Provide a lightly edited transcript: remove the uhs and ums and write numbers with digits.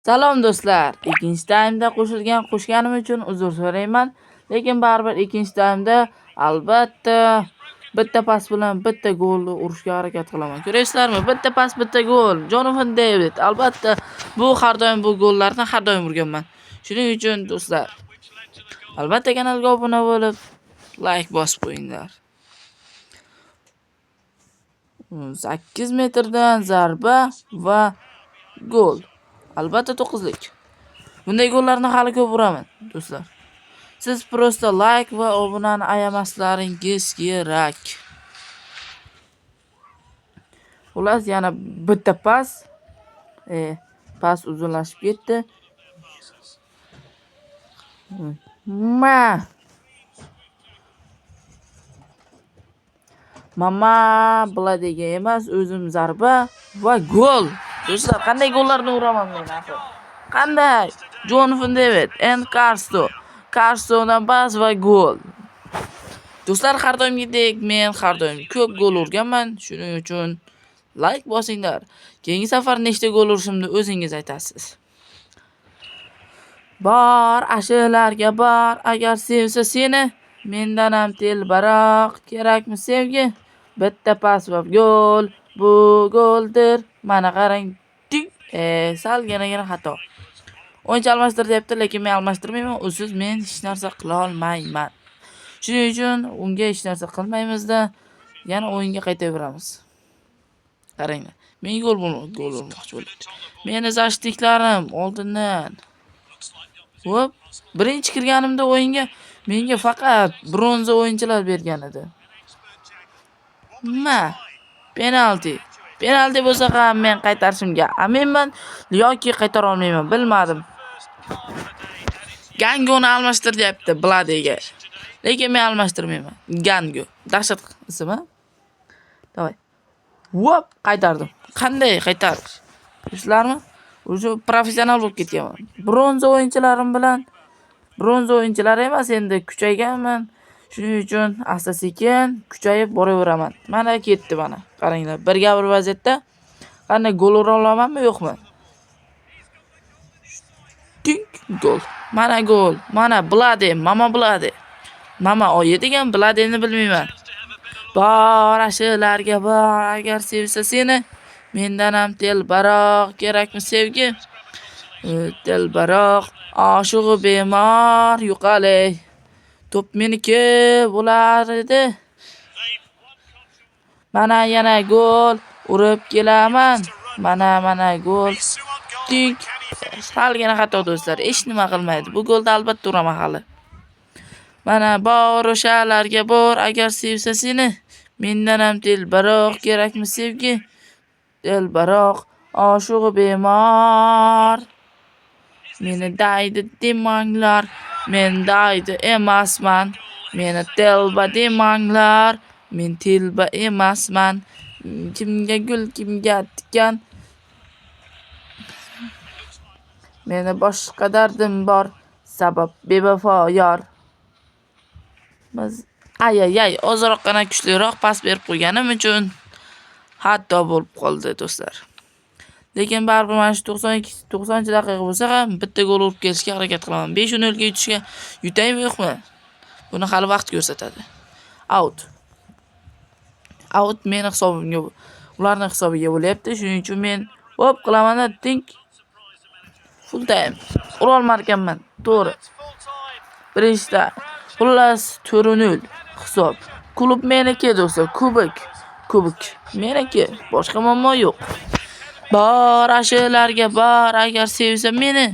Salom do'stlar. Ikkinchi taymda qo'shganim uchun uzr so'rayman, lekin baribir ikkinchi taymda albatta bitta pas bilan bitta golni urishga harakat qilaman. Ko'rasizlarmi? Bitta pas, bitta gol. Jonathan David. Albatta har doim bu gollarni har doim urganman. Shuning uchun do'stlar, albatta kanalga obuna bo'lib, like bosib qo'yinglar. 8 metrdan zarba va gol. Albatta 9lik. Bunday gollarni hali ko'p uraman, do'stlar. Siz prosta like va obunani ayamaslaringiz kerak. Xullas, yana bitta pas. Pas uzunlashib ketdi. Mama Bladega emas, o'zim zarba va gol. Do'stlar, qanday gollarni uraman men axir? Qanday? Jonathan David, Carsto'dan pas va gol. Do'stlar, har doimgidek men har doim ko'p gol urganman. Shuning uchun like bosinglar. Keyingi safar nechta gol urishimni o'zingiz aytasiz. Bor ashalarga bor, agar sevsa seni, mendan ham telbaroq kerakmi sevgi? Bitta pas va gol, bu goldir. Mana qarang. Salgina xato. O'yinchi almashtir deyapti, lekin men almashtirmayman. Usiz men hech narsa qila olmayman. Shuning uchun unga hech narsa qilmaymizda, yana o'yinga qaytaveramiz. Qaranglar. Men gol urmoqchi bo'ldim. Meni zashtiklarim oldindan. Hop, birinchi kirganimda o'yinga menga faqat bronza o'yinchilar bergan edi. Penalti. Penalti bo'lsa ham men qaytarishimga aminman yoki qaytara olmayman, bilmadim. Gangoni almashtir deyapti Bladega. Lekin men almashtirmayman. Gango. Dahshat ismi. Davay. Hop, qaytardim. Qanday qaytarish? Bilasizlarmi? O'sha professional bo'lib ketganman. Bronza o'yinchilarim bilan bronza o'yinchilar emas, endi kuchayganman. Shuning uchun asta-sekin kuchayib boraveraman. Mana ketdi mana. Qaranglar, birga bir vaziyatda qanday gol ura olamanmi, yo'qmi? Gol. Mana gol. Mana Blade, Mama Blade. Mama oyi degan Bladeni bilmayman. Bor ashalarga bor, agar sevsa seni, mendan ham telbaroq kerakmi sevgi? Telbaroq, oshig'i bemor, yo'qolay. Top meniki bo'lar edi. Mana yana gol urib kelaman. Mana gol. Salgina xato do'stlar, hech nima qilmaydi. Bu golni albatta uraman hali. Mana bor o'shalarga bor, agar sevsa seni, mendan ham telbaroq kerakmi sevgi? Telbaroq, oshig'i bemor. Meni daydi demanglar, men daydi emasman. Meni telba demanglar, men telba emasman. Kimga gul, kimga tikan. Meni boshqa dardim bor, sabab bevafo yor. Biz ozroqgina kuchliroq pas berib qo'yganim uchun hatto bo'lib qoldi do'stlar. Lekin baribir mana shu 90-daqiqa bo'lsa ham bitta gol urib kelishga harakat qilaman. 5-0 ga yutishga yutaymi yo'qmi? Buni hali vaqt ko'rsatadi. Out meni hisobimga, ularning hisobiga bo'lyapti. Shuning uchun men hop qilaman, full time. Ura olmarkanman, to'g'ri. Birinchida xullas 4-0 hisob. Klub meniki do'stlar, kubok meniki, boshqa muammo yo'q. Bor ashalarga bor, agar sevsa meni,